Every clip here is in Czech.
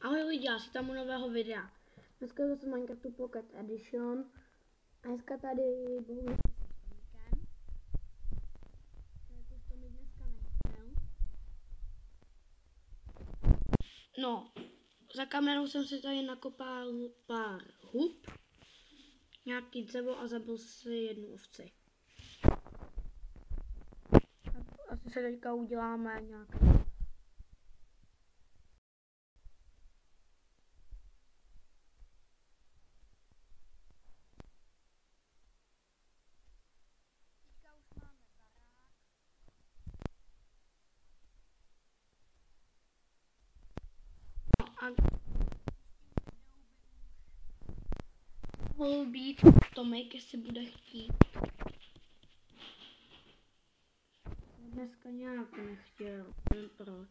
Ahoj lidi, já si tam u nového videa. Dneska je zase Minecraftu Pocket Edition. A dneska tady bohužel s Tomikem. Jakož to mi dneska nechtěl. No, za kamerou jsem si tady nakopal pár hub, nějaký dřevo a zabil si jednu ovci. Asi se teďka uděláme nějaké. A mohl být Tomek, jestli bude chtít. Dneska nějak nechtěl, nevím proč.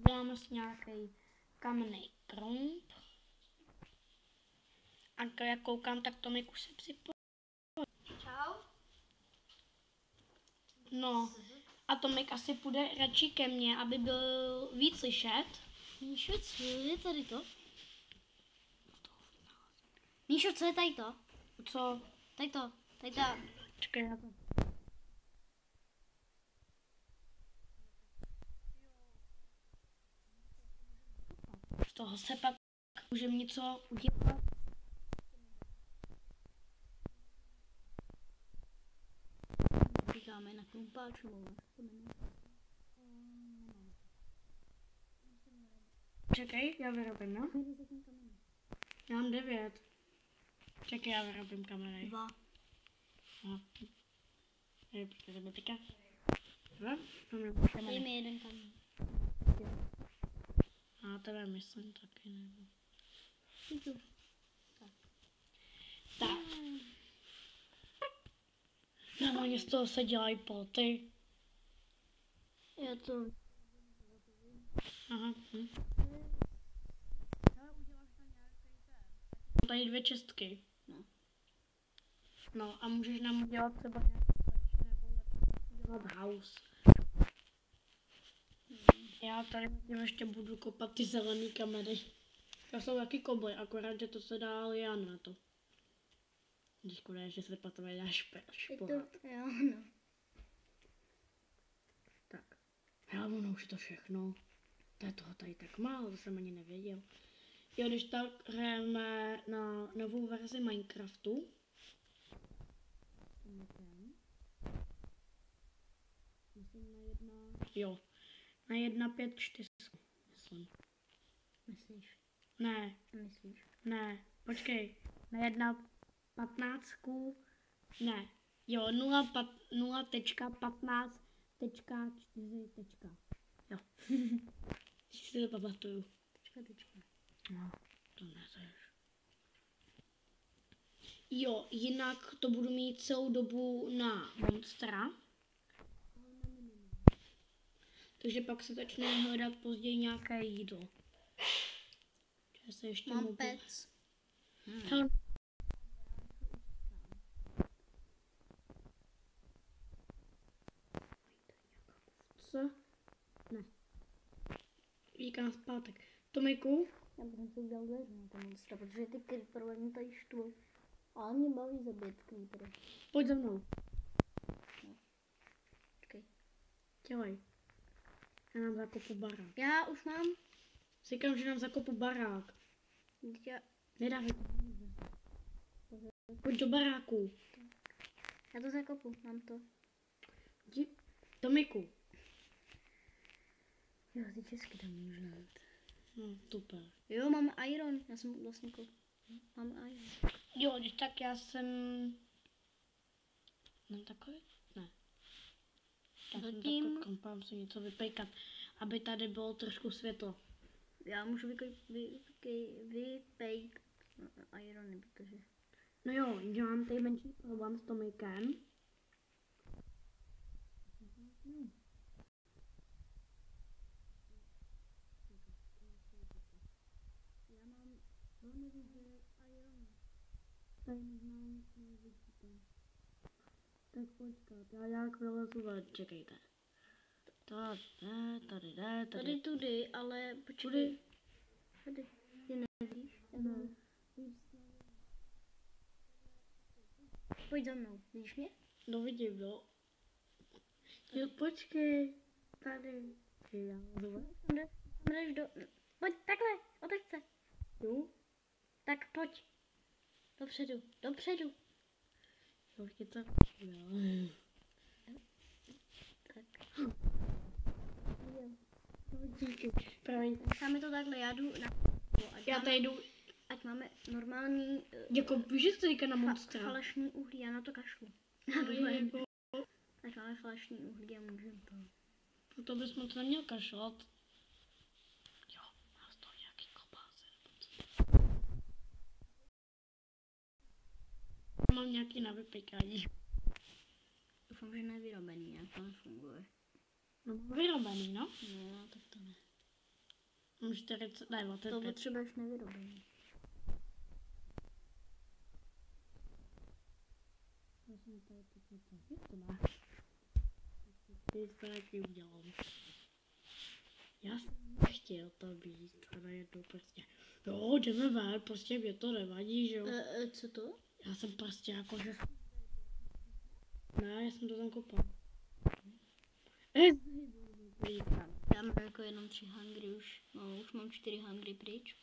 Děláme si nějaký kamenný krump. A jak koukám, tak Tomek už se připojil. Čau. No, a Tomek asi půjde radši ke mně, aby byl víc slyšet. Míšo, co je tady to? Míšo, co je tady to? Co? Tady to. Čekaj na to. Z toho se pak můžeme něco udělat. Říkáme na klumpáčů, ale to jmenuje. Čekej, já vyrobím, no? Já mám 9. Čekaj, já vyrobím kamery. 2. Dej mi jeden kamen. A tebe myslím taky nebo. Tak. Normálně z toho se dělají ploty. Je to. Aha. Tady 2 čestky. No a můžeš nám udělat třeba nějaké stanice nebo udělat house. Já tady ještě budu kopat ty zelený kamery. To jsou taky koble, akorát, že to se dá lián na to. Škoda je, že se patové dá špohat. Jo, no. Tak. Já ono už je to všechno. To je toho tady tak málo, to jsem ani nevěděl. Jo, když tak hrajeme na novou verzi Minecraftu. Myslím na 1. Jo. Na 1.5.4. Myslím. Myslíš? Ne. Myslíš? Ne. Počkej. Na 1.15. Ne. Jo, 0.15.4. Jo. Si to pamatuju. Tečka. No, to nezeš. Jo, jinak to budu mít celou dobu na monstra. Takže pak se začne hledat později nějaké jídlo. Já se ještě Mám pec. Co? Ne. Říkám zpátek. Tomiku? Já bych si udělal dveře na to monstra, protože ty creeperové mě tady štvou. Ale mě baví zabít creepery. Pojď za mnou. Počkej. Dělej. Já nám zakopu barák. Já už mám. Říkám, že nám zakopu barák. Já, Nedávej. Pojď do baráku. já to zakopu, mám to. Tomiku. Jo, ty česky tam můžu dát. No, super. Jo, mám iron, já jsem vlastně mám iron. Jo, když tak já jsem... No takový? Ne. Já jsem Zatím... takový koupám si něco vypejkat, aby tady bylo trošku světlo. Já můžu vypejkat irony, protože... No jo, dělám tady menší problém s Tomikem. Já mám velmi vidět iron. Tady možná nic nevidíte. Tak počkat, já nějak vylezu ven, čekejte. Tady ne, tady ne, Tady tudy, ale počkej. Tudy. Tady. Ty nevidíš? Ne. Pojď za mnou, vidíš mě? No vidím, no. Jo, počkej. Tady. Já Jdeš do... Pojď, takhle, otoč se. jo? Tak pojď. Dopředu, dopředu. Počkej, tak. Jo. Tak. Díky. Promiň. Necháme to takhle, já jdu na... Já tady jdu, Ať máme normální jako víš, že jsi teďka na monstra. falešný uhlí, já na to kašlu. Ať máme falešný uhlí a můžeme to. No to bychom to neměl kašlat. Jo, má z toho nějaký klobásy. Mám nějaký na vypěkání. Doufám, že nevyrobený, jak to nefunguje. No vyrobený, no. No, tak to ne. Mám 40, ne, o To potřebuješ nevyrobený. Jak to má? Teď to taky udělám. Já jsem nechtěl to být, a najednou prostě, jo, jdeme ven, prostě mě to nevadí, že jo. Co to? Já jsem prostě jako, že... Ne, já jsem to tam kopal. Já mám jako jenom 3 hangry už. No, už mám 4 hangry pryč.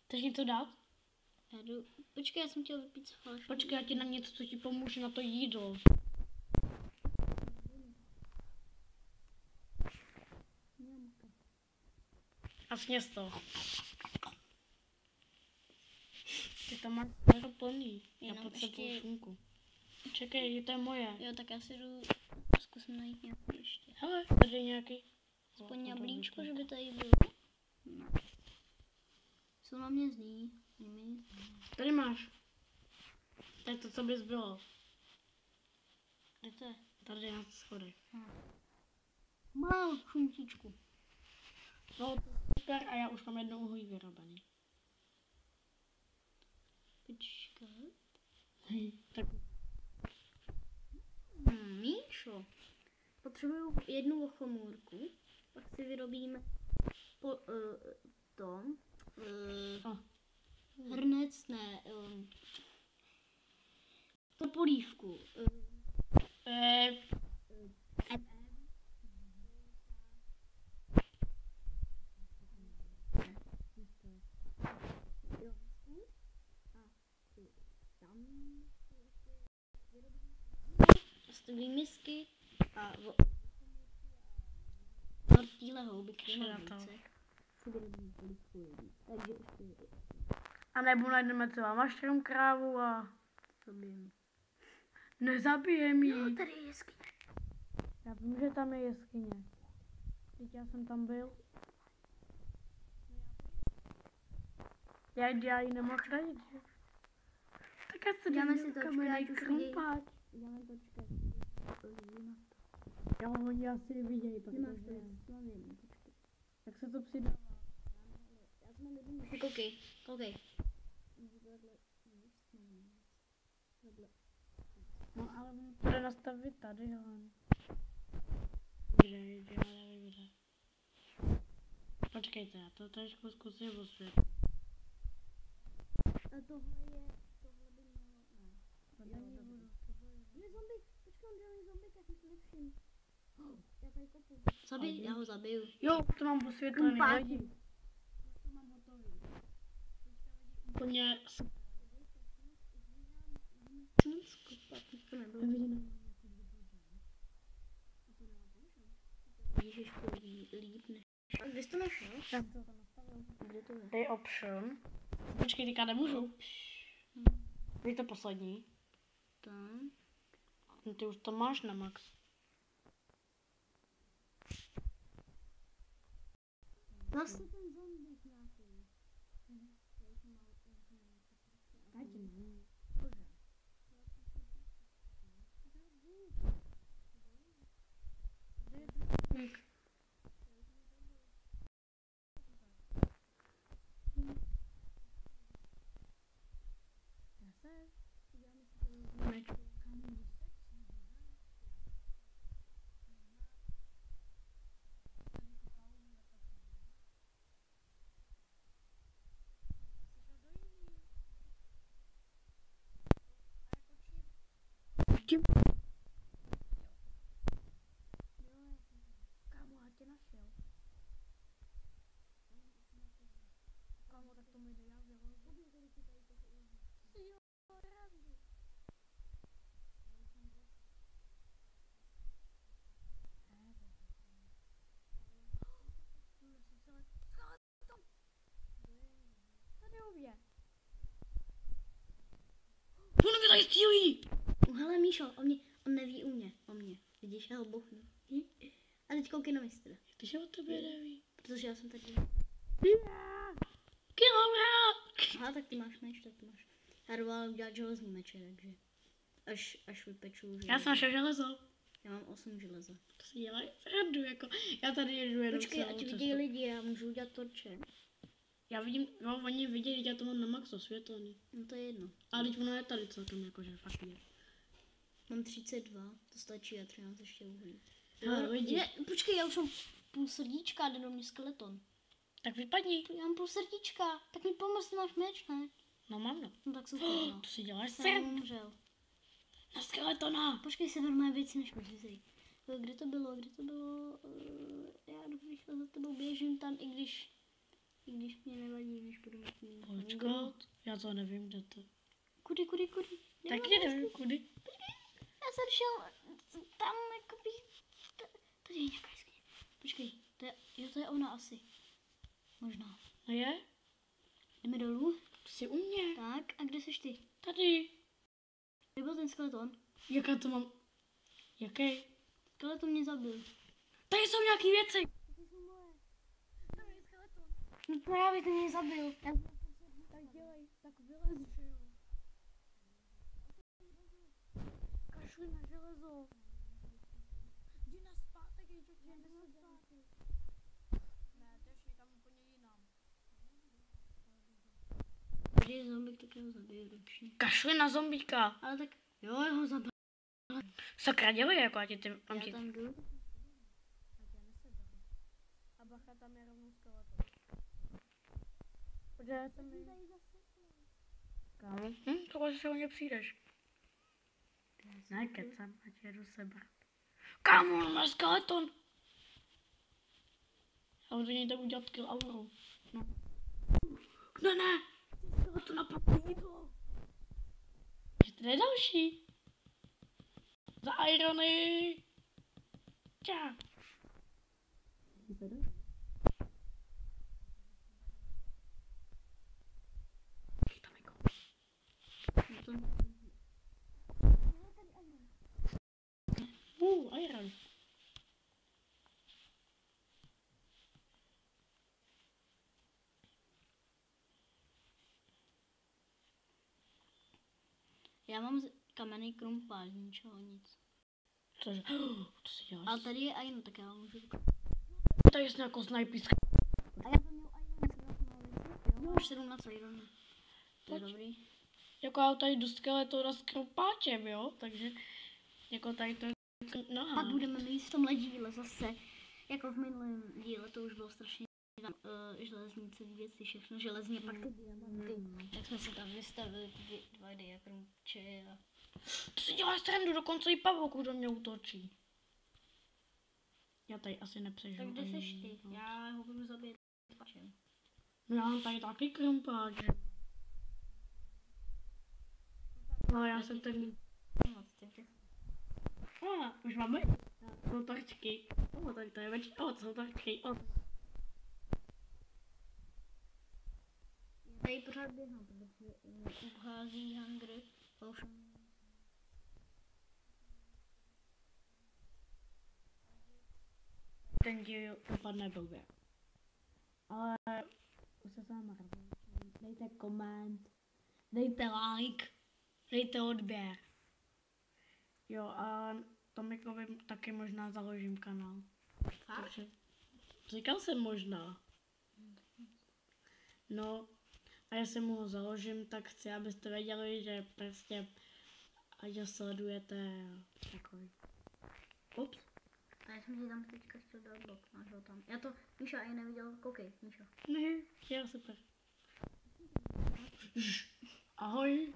Chceš něco dát? Já jdu... Počkej, já jsem chtěl vypít falešný. Počkej, já ti na něco, co ti pomůže na to jídlo. A sněz to. Ty to máš skoro plný. Já Jenom potřebuji ještě- šunku. Čekej, to je moje. Jo, tak já si jdu... Zkusím najít nějakou ještě. Hele, tady je nějaký. Aspoň jablíčko, že by tady bylo. No. Co na mě zní? Mě nic nezní. Tady máš. To je to, co bys bylo. Kde to je? Tady na schodech. Malou šuntičku. No, to je super a já už mám jednou uhlí vyrobený. Počkat. Tak Míšo. Potřebuju jednu ochomůrku. Pak si vyrobíme A. hrnec, ne, topolívku. Výmisky a tortíle houby, kremavicek. Si vyrobíme polívku jednu. Takže ještě A nebo najdeme třeba mushroom krávu a zabijeme. nezabijem ji. Jo, tady je jeskyně. Já vím, že tam je jeskyně. Teď já jsem tam byl. Já ji nemohl najít, že? Tak já se Dáme jdu si to, kamenný ať už lidi- krumpáč. Dáme to, čekaj. Jo, oni asi nevidějí, Nemáš to, protože... mám jednu, počkej. Jak se to přidává? Já jsem nevím. Koukej, koukej. No ale on bude nastavit tady, hlavně. Kde, já nevím, kde. Počkejte, já to trošku zkusím osvětlit. A tohle by mělo, ne. Je zombie, počkej, on dělá zombie, já jsem si nevšiml. Já tady kopu. Zabij, já ho zabiju. Jo, to mám osvětlený, Krumpáky. lidi. To mám hotový. Úplně... To nebylo. Ježišku, líp než. A kde jsi to našel? Já jsem to tam nastavil. Kde to je? Dej option. Počkej, teďka nemůžu. Víš to poslední? Tam. No, ty už to máš na max. Zase ten zombie nějaký. Ať ne. střílí! Hele Míšo, on neví o mě. Vidíš, já ho bouchnu. A teď koukej na mistra. Ty se o tebe neví. Protože já jsem tady. Kilometr! Aha, tak ty máš meč, tak ty máš. Já jdu ale udělat železný meče, takže. Až vypeču železo. Já jsem našel železo. Já mám 8 železa. To si dělají srandu, jako. Já tady jedu jenom Počkej, celou ať cestu. vidí lidi, já můžu udělat torče. Já vidím, jo, oni viděli, já to mám na max osvětlený. No to je jedno. Ale teď ono je tady celkem jakože fakt je. Mám 32, to stačí, a 13 ještě uhlí. Hele, vidíš. Počkej, já už mám půl srdíčka, jde do mě skeleton. Tak vypadni. Já mám půl srdíčka, tak mi pomoct, ty máš meč, ne? No mám no. No tak super, no. To si děláš Jsem srandu. umřel. Na skeletona. Počkej, se mé věci než mrzí. Kde to bylo? Já jdu rychle za tebou, běžím tam, i když mě nevadí, když budu mít míň. Počkat, já to nevím, kde to. Kudy? Taky nevím, kudy. Já jsem šel tam, jakoby, tady je nějaká jeskyně. Počkej, to je ona asi. Možná. A je? Jdeme dolů? Jsi u mě. Tak, a kde seš ty? Tady. Kde byl ten skeleton? Jaká to mám? Jaký? Skeleton mě zabil. Tady jsou nějaký věci. No právě ten mě zabil. Tak dělej, tak vylez, že jo. Kašli na železo. Jdi na zpátek, jdi na zpátek. Ne, to je tam úplně jinam. Když je zombik, tak já ho zabiju ručně. Kašli na zombíka. Ale tak, jo, já ho zabil. Sakra, dělej, jako ať ty mám Já ti. tam jdu. A bacha, tam je rovnou skeleton. Protože tam je... Kámo? To se o mě přijdeš. Ne, kecam, ať jedu sebrat. Kámo, má skeleton! A on to něj tak udělat kill auru. No. Ne! Skeleton napadne jídlo. Je tady další. Za irony. Čau. Iron. Já mám kamenný krumpáč, ničeho nic. Cože? To si děláš. Ale tady je Aino, tak já ho můžu říkat. Tady jsi jako snajpiska. A já jsem měl Aino, máš 17 Aino. To je dobrý. Jako já tady do skeletona s krumpáčem, jo? Takže jako tady to je noha. Pak budeme mít v tomhle díle zase, jako v minulém díle, to už bylo strašně železnice, věci, všechno železně, pak ty diamanty. Tak jsme si tam vystavili ty dva diakrumče a... To si děláš srandu, dokonce i pavouk do mě útočí. Já tady asi nepřežiju. Tak kde ani seš ty? noc. Já ho budu zabít pačem. No já mám tady taky krumpáč. No já jsem ten... Už máme? Jsou torčky. Tak to je večer. Jsou torčky. Tady pořád běhám, protože obchází Hunger. Ten díl dopadne blbě. Ale už se sama rozhodně. Dejte koment, dejte like, dejte odběr. Jo a Tomikovi taky možná založím kanál. Takže říkal jsem možná. No a jestli mu ho založím, tak chci, abyste věděli, že prostě ať ho sledujete a takový. Ups. A já jsem si tam teďka chtěl dát blok, máš ho tam. Já to, Míša, ani neviděl, koukej, Míša. Ne, já super. Ahoj.